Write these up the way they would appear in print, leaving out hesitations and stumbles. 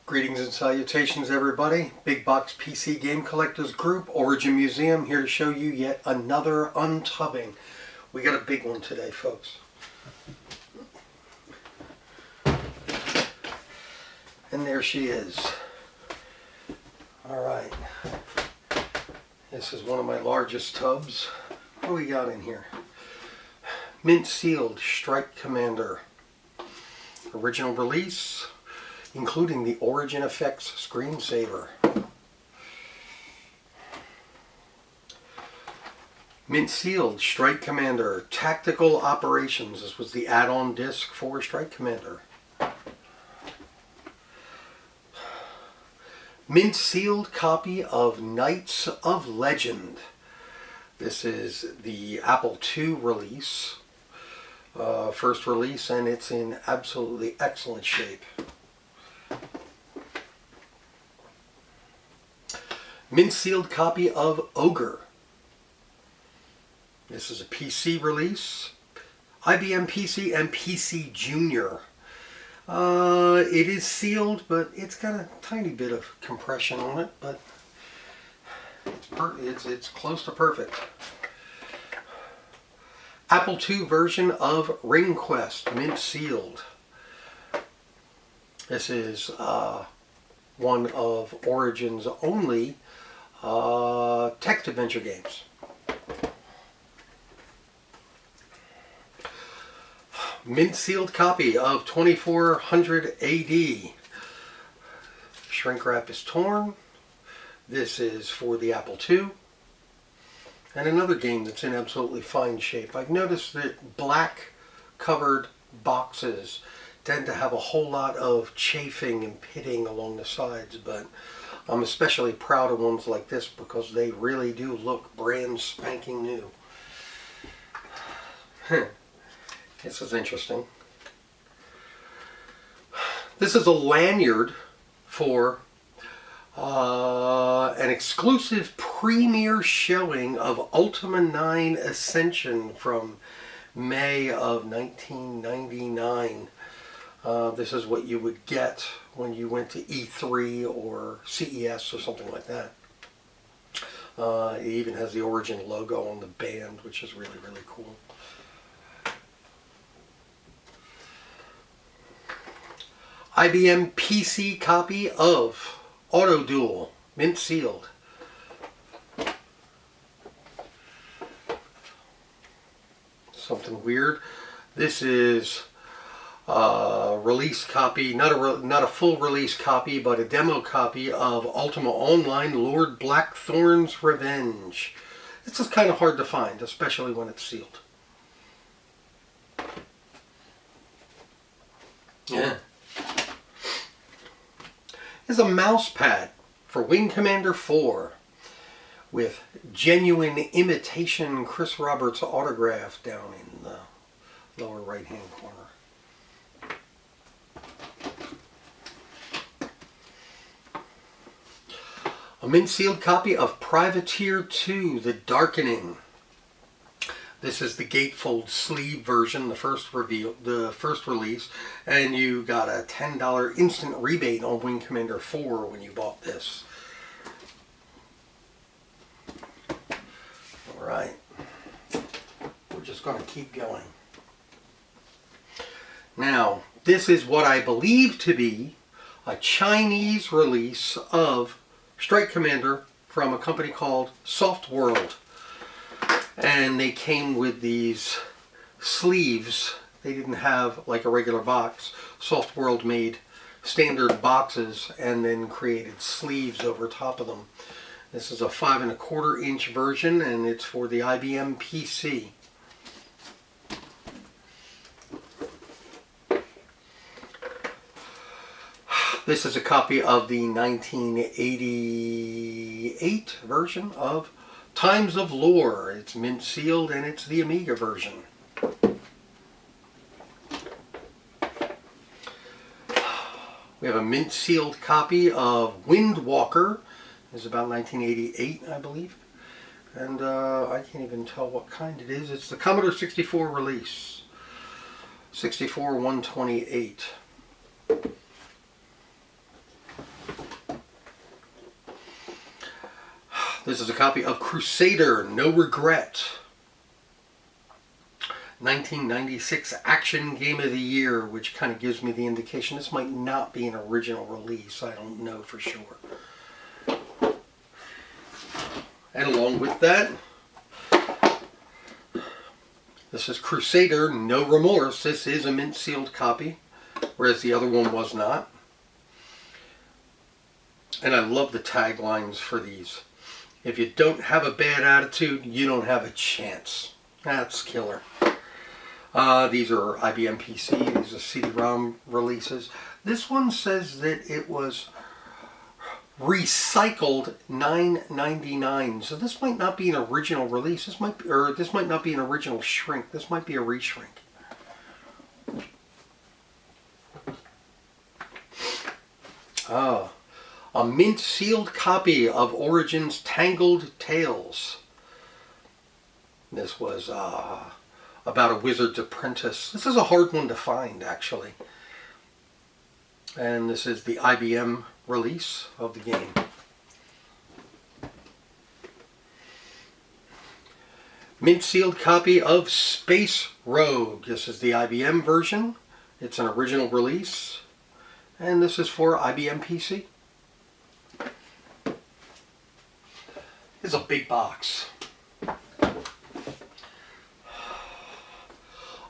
Greetings and salutations, everybody. Big Box PC Game Collectors Group, Origin Museum, here to show you yet another untubbing. We got a big one today, folks. And there she is. Alright. This is one of my largest tubs. What do we got in here? Mint sealed Strike Commander. Original release, including the Origin Effects screensaver. Mint sealed Strike Commander Tactical Operations. This was the add-on disc for Strike Commander. Mint sealed copy of Knights of Legend. This is the Apple II release. First release, and it's in absolutely excellent shape. Mint sealed copy of Ogre. This is a PC release. IBM PC and PC Junior. It is sealed, but it's got a tiny bit of compression on it, but it's close to perfect. Apple II version of Ring Quest, mint sealed. This is one of Origin's only text adventure games. Mint sealed copy of 2400 AD. Shrink wrap is torn. This is for the Apple II. And another game that's in absolutely fine shape. I've noticed that black covered boxes tend to have a whole lot of chafing and pitting along the sides, but I'm especially proud of ones like this because they really do look brand spanking new. This is interesting. This is a lanyard for an exclusive premiere showing of Ultima 9 Ascension from May of 1999. This is what you would get when you went to E3 or CES or something like that. It even has the Origin logo on the band, which is really, really cool. IBM PC copy of Auto Duel, mint sealed. Something weird. This is a release copy, not a full release copy, but a demo copy of Ultima Online Lord Blackthorn's Revenge. This is kind of hard to find, especially when it's sealed. Yeah. Is a mouse pad for Wing Commander 4 with genuine imitation Chris Roberts autograph down in the lower right hand corner. A mint sealed copy of Privateer 2 The Darkening. This is the gatefold sleeve version, the first release, and you got a $10 instant rebate on Wing Commander 4 when you bought this. Alright, we're just going to keep going. Now, this is what I believe to be a Chinese release of Strike Commander from a company called Soft World. And they came with these sleeves. They didn't have like a regular box. Soft World made standard boxes and then created sleeves over top of them. This is a 5 1/4 inch version, and it's for the IBM PC. This is a copy of the 1988 version of Times of Lore. It's mint sealed, and it's the Amiga version. We have a mint sealed copy of Windwalker. It's about 1988, I believe. And I can't even tell what kind it is. It's the Commodore 64 release. 64 128. This is a copy of Crusader No Regret. 1996 Action Game of the Year, which kind of gives me the indication this might not be an original release. I don't know for sure. And along with that, this is Crusader No Remorse. This is a mint sealed copy, whereas the other one was not. And I love the taglines for these. If you don't have a bad attitude, you don't have a chance. That's killer. These are IBM PC. These are CD-ROM releases. This one says that it was recycled $9.99. So this might not be an original release. This might not be an original shrink. This might be a reshrink. A mint sealed copy of Origins Tangled Tales. This was about a wizard's apprentice. This is a hard one to find, actually. And this is the IBM release of the game. Mint sealed copy of Space Rogue. This is the IBM version. It's an original release. And this is for IBM PC. It's a big box.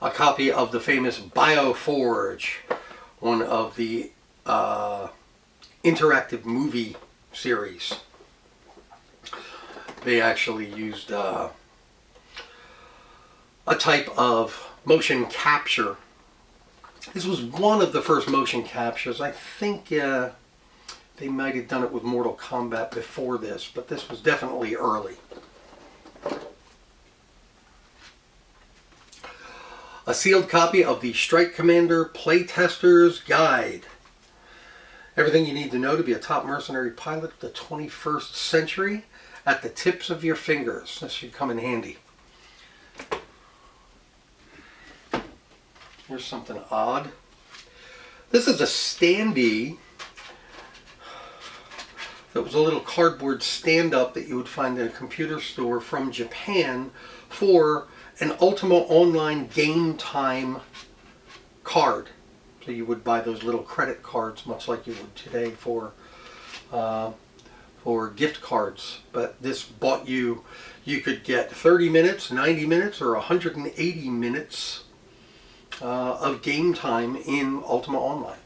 A copy of the famous BioForge, one of the interactive movie series. They actually used a type of motion capture. This was one of the first motion captures. I think they might have done it with Mortal Kombat before this, but this was definitely early. A sealed copy of the Strike Commander Playtester's Guide. Everything you need to know to be a top mercenary pilot of the 21st century at the tips of your fingers. This should come in handy. Here's something odd. This is a standee. That was a little cardboard stand-up that you would find in a computer store from Japan for an Ultima Online Game Time card. So you would buy those little credit cards, much like you would today for gift cards. But this bought you could get 30 minutes, 90 minutes, or 180 minutes of game time in Ultima Online.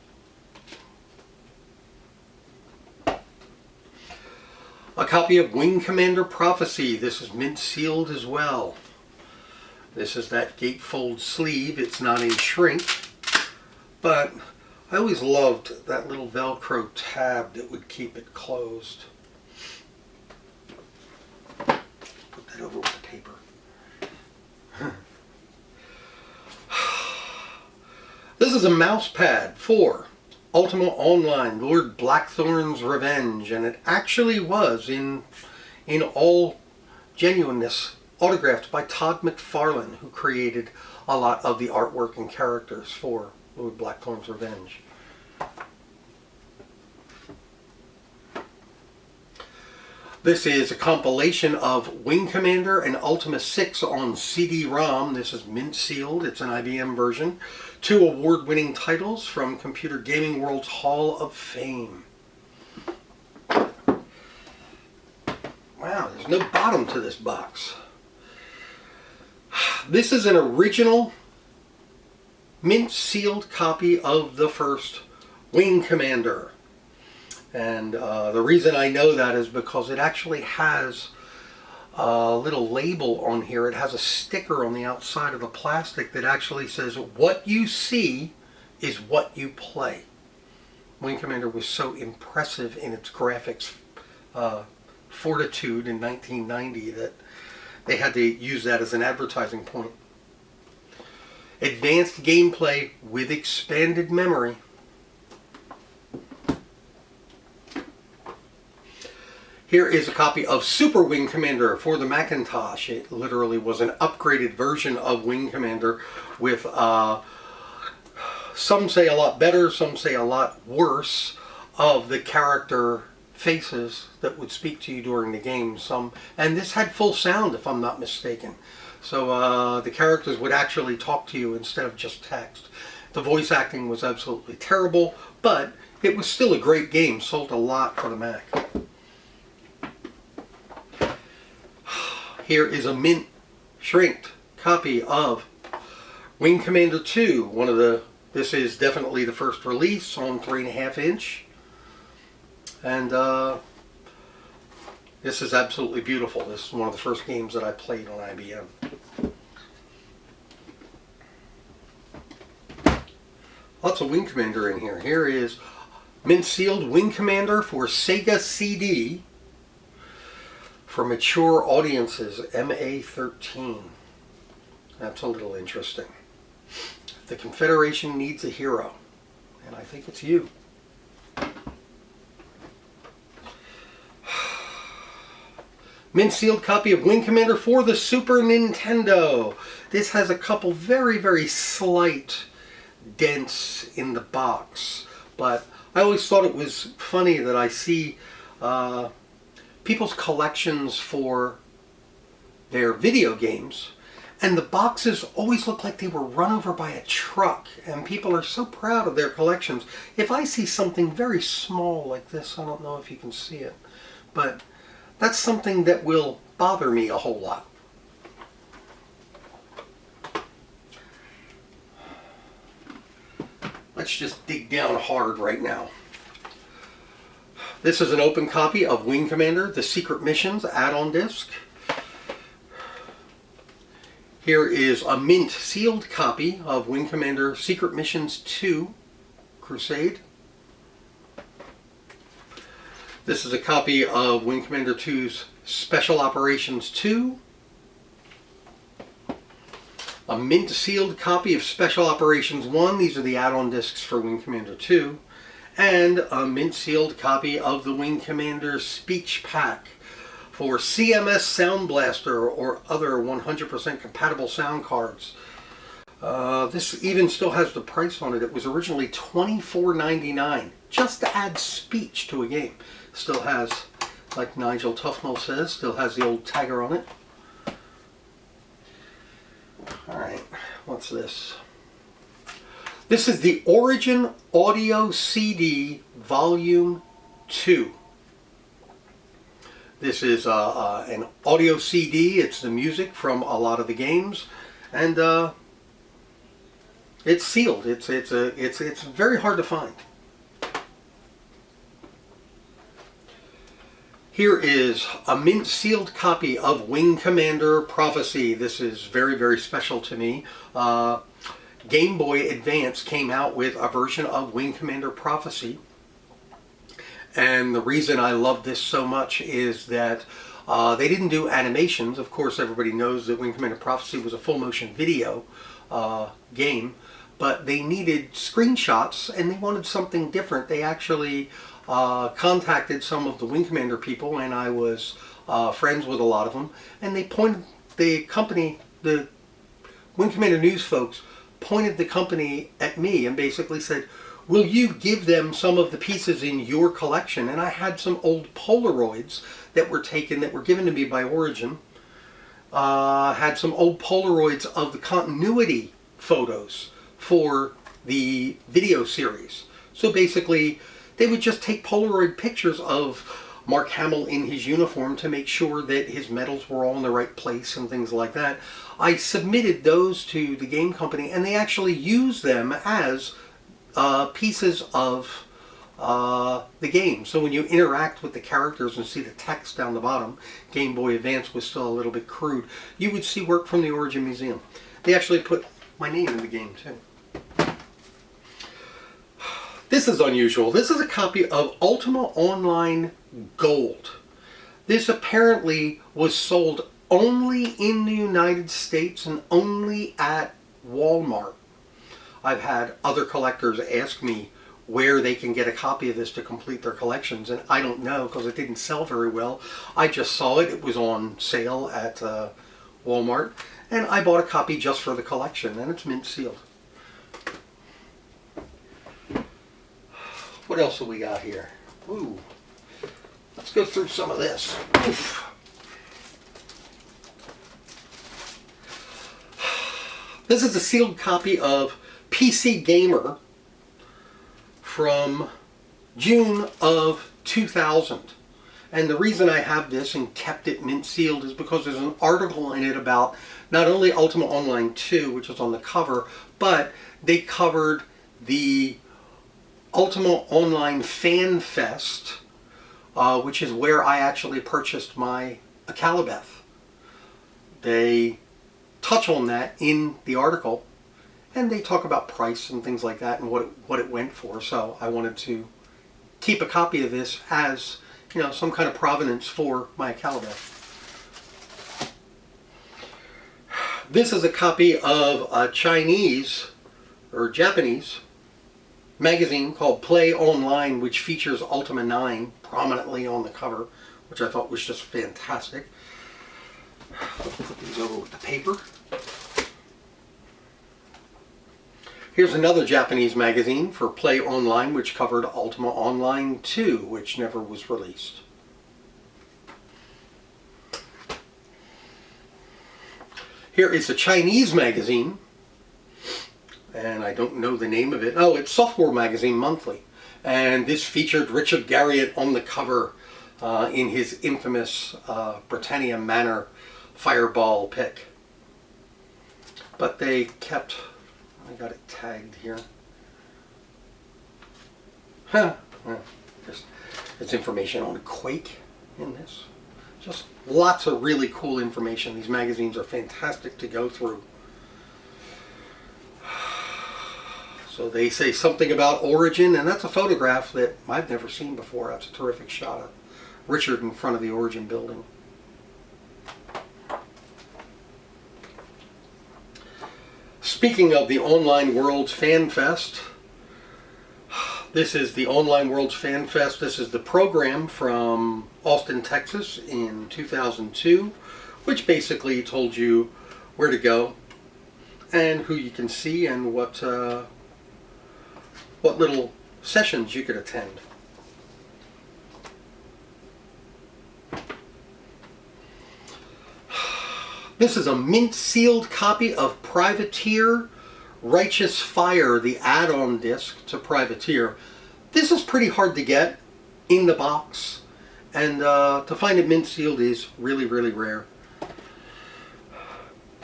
A copy of Wing Commander Prophecy. This is mint sealed as well. This is that gatefold sleeve. It's not in shrink, but I always loved that little Velcro tab that would keep it closed. Put that over with the paper. This is a mouse pad for Ultima Online, Lord Blackthorn's Revenge, and it actually was, in all genuineness, autographed by Todd McFarlane, who created a lot of the artwork and characters for Lord Blackthorn's Revenge. This is a compilation of Wing Commander and Ultima 6 on CD-ROM. This is mint sealed. It's an IBM version. 2 award-winning titles from Computer Gaming World's Hall of Fame. Wow, there's no bottom to this box. This is an original mint sealed copy of the first Wing Commander. And the reason I know that is because it actually has a little label on here. It has a sticker on the outside of the plastic that actually says, "What you see is what you play." Wing Commander was so impressive in its graphics fortitude in 1990 that they had to use that as an advertising point. Advanced gameplay with expanded memory. Here is a copy of Super Wing Commander for the Macintosh. It literally was an upgraded version of Wing Commander with, some say a lot better, some say a lot worse, of the character faces that would speak to you during the game. And this had full sound, if I'm not mistaken. So the characters would actually talk to you instead of just text. The voice acting was absolutely terrible, but it was still a great game. Sold a lot for the Mac. Here is a mint shrinked copy of Wing Commander 2. This is definitely the first release on 3.5 inch. And this is absolutely beautiful. This is one of the first games that I played on IBM. Lots of Wing Commander in here. Here is mint sealed Wing Commander for Sega CD for mature audiences, MA13. That's a little interesting. The Confederation needs a hero, and I think it's you. Mint sealed copy of Wing Commander for the Super Nintendo. This has a couple very, very slight dents in the box, but I always thought it was funny that I see people's collections for their video games, and the boxes always look like they were run over by a truck, and people are so proud of their collections. If I see something very small like this, I don't know if you can see it, but that's something that will bother me a whole lot. Let's just dig down hard right now. This is an open copy of Wing Commander, The Secret Missions add-on disc. Here is a mint sealed copy of Wing Commander Secret Missions 2 Crusade. This is a copy of Wing Commander 2's Special Operations 2. A mint sealed copy of Special Operations 1. These are the add-on discs for Wing Commander 2. And a mint sealed copy of the Wing Commander Speech Pack for CMS Sound Blaster or other 100% compatible sound cards. This even still has the price on it. It was originally $24.99 just to add speech to a game. Still has, like Nigel Tufnell says, still has the old tagger on it. Alright, what's this? This is the Origin Audio CD Volume 2. This is an audio CD. It's the music from a lot of the games, and it's sealed. It's very hard to find. Here is a mint sealed copy of Wing Commander Prophecy. This is very, very special to me. Game Boy Advance came out with a version of Wing Commander Prophecy. And the reason I love this so much is that they didn't do animations. Of course, everybody knows that Wing Commander Prophecy was a full motion video game, but they needed screenshots and they wanted something different. They actually contacted some of the Wing Commander people, and I was friends with a lot of them, and the Wing Commander News folks pointed the company at me and basically said, will you give them some of the pieces in your collection? And I had some old Polaroids that were taken, that were given to me by Origin. Had some old Polaroids of the continuity photos for the video series. So basically, they would just take Polaroid pictures of Mark Hamill in his uniform to make sure that his medals were all in the right place and things like that. I submitted those to the game company, and they actually used them as pieces of the game. So when you interact with the characters and see the text down the bottom, Game Boy Advance was still a little bit crude, you would see work from the Origin Museum. They actually put my name in the game too. This is unusual. This is a copy of Ultima Online Gold. This apparently was sold only in the United States and only at Walmart. I've had other collectors ask me where they can get a copy of this to complete their collections, and I don't know because it didn't sell very well. I just saw it. It was on sale at Walmart, and I bought a copy just for the collection, and it's mint sealed. What else have we got here? Ooh, Let's go through some of this. Oof. This is a sealed copy of PC Gamer from June of 2000. And the reason I have this and kept it mint sealed is because there's an article in it about not only Ultima Online 2, which is on the cover, but they covered the Ultima Online Fan Fest, which is where I actually purchased my Akalabeth. They touch on that in the article, and they talk about price and things like that and what it went for. So I wanted to keep a copy of this as, you know, some kind of provenance for my Akalabeth. This is a copy of a Chinese or Japanese magazine called Play Online, which features Ultima 9 prominently on the cover, which I thought was just fantastic. Let's put these over with the paper. Here's another Japanese magazine for Play Online, which covered Ultima Online 2, which never was released. Here is a Chinese magazine, and I don't know the name of it. Oh, it's Software Magazine Monthly. And this featured Richard Garriott on the cover in his infamous Britannia Manor Fireball pick. But they kept, I got it tagged here. Huh. There's information on Quake in this. Just lots of really cool information. These magazines are fantastic to go through. So they say something about Origin, and that's a photograph that I've never seen before. That's a terrific shot of Richard in front of the Origin building. Speaking of the Online Worlds Fan Fest, this is the Online Worlds Fan Fest. This is the program from Austin, Texas in 2002, which basically told you where to go and who you can see and what little sessions you could attend. This is a mint sealed copy of Privateer Righteous Fire, the add-on disc to Privateer. This is pretty hard to get in the box, and to find it mint sealed is really, really rare.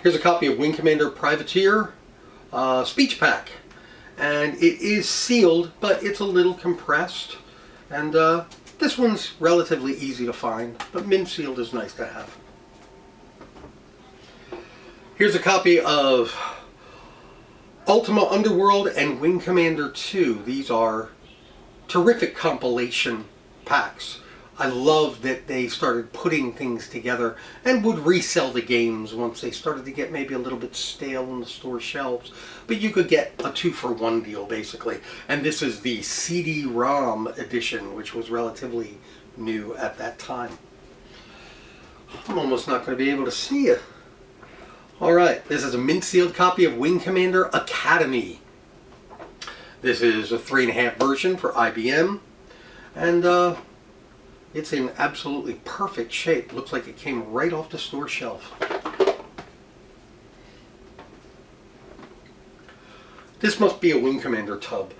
Here's a copy of Wing Commander Privateer Speech Pack, and it is sealed, but it's a little compressed, and this one's relatively easy to find, but mint sealed is nice to have. Here's a copy of Ultima Underworld and Wing Commander 2. These are terrific compilation packs. I love that they started putting things together and would resell the games once they started to get maybe a little bit stale on the store shelves. But you could get a 2-for-1 deal, basically. And this is the CD-ROM edition, which was relatively new at that time. I'm almost not going to be able to see it. Alright, this is a mint sealed copy of Wing Commander Academy. This is a 3.5 version for IBM, and it's in absolutely perfect shape. Looks like it came right off the store shelf. This must be a Wing Commander tub.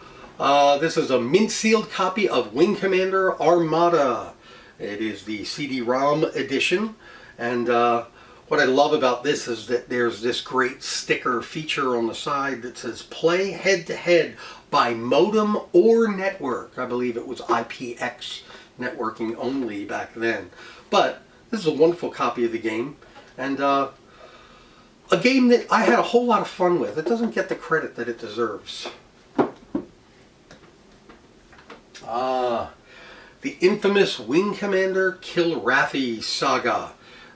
This is a mint sealed copy of Wing Commander Armada. It is the CD-ROM edition, and what I love about this is that there's this great sticker feature on the side that says play head-to-head by modem or network. I believe it was IPX networking only back then. But this is a wonderful copy of the game, and a game that I had a whole lot of fun with. It doesn't get the credit that it deserves. The infamous Wing Commander Kilrathi Saga.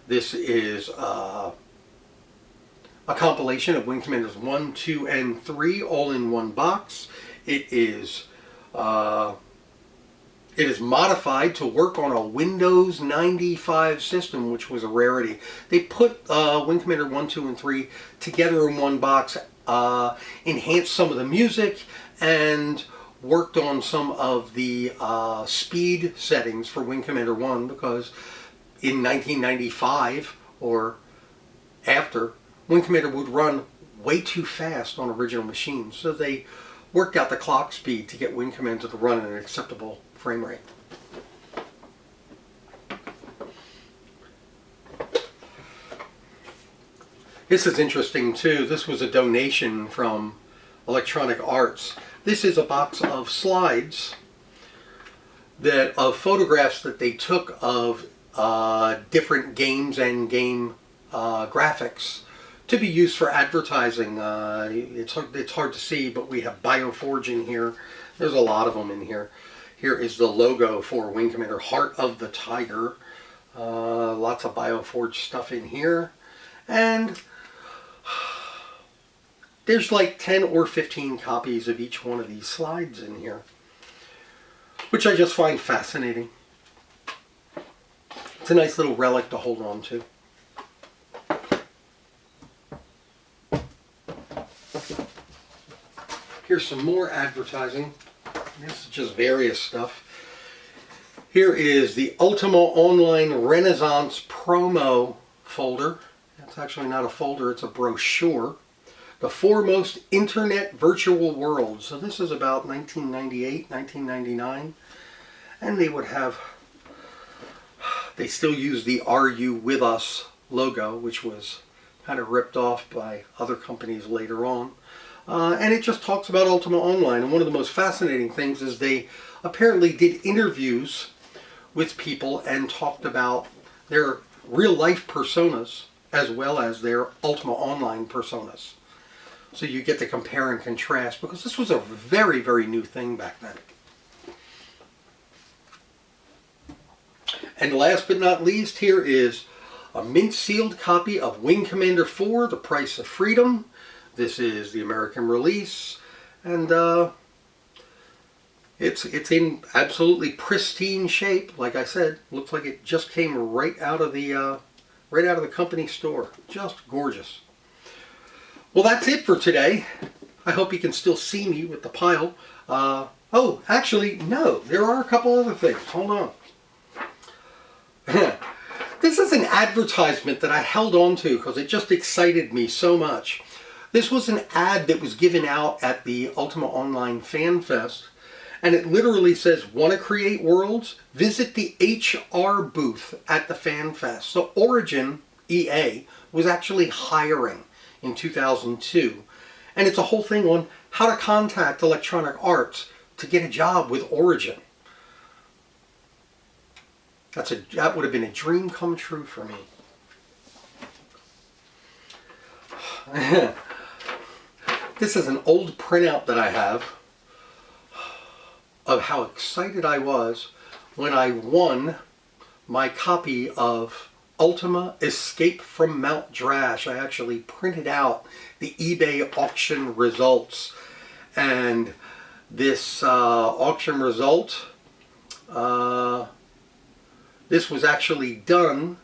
This is a compilation of Wing Commanders 1, 2, and 3 all in one box. It is modified to work on a Windows 95 system, which was a rarity. They put Wing Commander 1, 2, and 3 together in one box, enhanced some of the music, and worked on some of the speed settings for Wing Commander 1 because in 1995 or after, Wing Commander would run way too fast on original machines. So they worked out the clock speed to get Wing Commander to run at an acceptable frame rate. This is interesting too. This was a donation from Electronic Arts. This is a box of slides of photographs that they took of different games and game graphics to be used for advertising. It's hard to see, but we have Bioforge in here. There's a lot of them in here. Here is the logo for Wing Commander, Heart of the Tiger. Lots of Bioforge stuff in here. And there's like 10 or 15 copies of each one of these slides in here, which I just find fascinating. It's a nice little relic to hold on to. Here's some more advertising. This is just various stuff. Here is the Ultima Online Renaissance promo folder. It's actually not a folder, it's a brochure. The Foremost Internet Virtual World. So this is about 1998, 1999. And they still use the Are You With Us logo, which was kind of ripped off by other companies later on. And it just talks about Ultima Online. And one of the most fascinating things is they apparently did interviews with people and talked about their real life personas as well as their Ultima Online personas. So you get to compare and contrast, because this was a very, very new thing back then. And last but not least, here is a mint-sealed copy of Wing Commander 4, The Price of Freedom. This is the American release, and it's in absolutely pristine shape. Like I said, looks like it just came right out of the company store. Just gorgeous. Well, that's it for today. I hope you can still see me with the pile. Oh, actually, no. There are a couple other things. Hold on. This is an advertisement that I held on to because it just excited me so much. This was an ad that was given out at the Ultima Online Fan Fest. And it literally says, want to create worlds? Visit the HR booth at the Fan Fest. So Origin, EA, was actually hiring in 2002. And it's a whole thing on how to contact Electronic Arts to get a job with Origin. That would have been a dream come true for me. This is an old printout that I have of how excited I was when I won my copy of Ultima Escape from Mount Drash. I actually printed out the eBay auction results, and this auction result, this was actually done,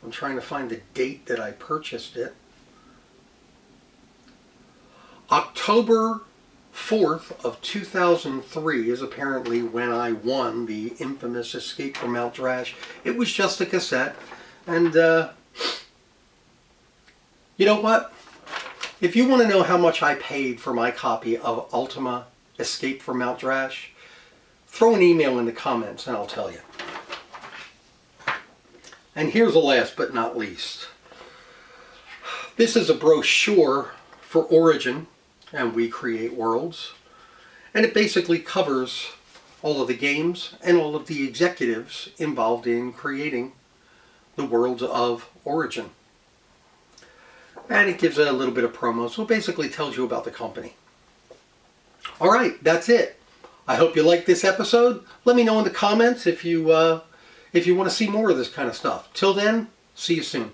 I'm trying to find the date that I purchased it, October 4th of 2003 is apparently when I won the infamous Escape from Mount Drash. It was just a cassette. And you know what? If you want to know how much I paid for my copy of Ultima Escape from Mount Drash, throw an email in the comments and I'll tell you. And here's the last but not least. This is a brochure for Origin and We Create Worlds. And it basically covers all of the games and all of the executives involved in creating the worlds of Origin. And it gives a little bit of promo, so it basically tells you about the company. Alright, that's it. I hope you liked this episode. Let me know in the comments if you want to see more of this kind of stuff. Till then, see you soon.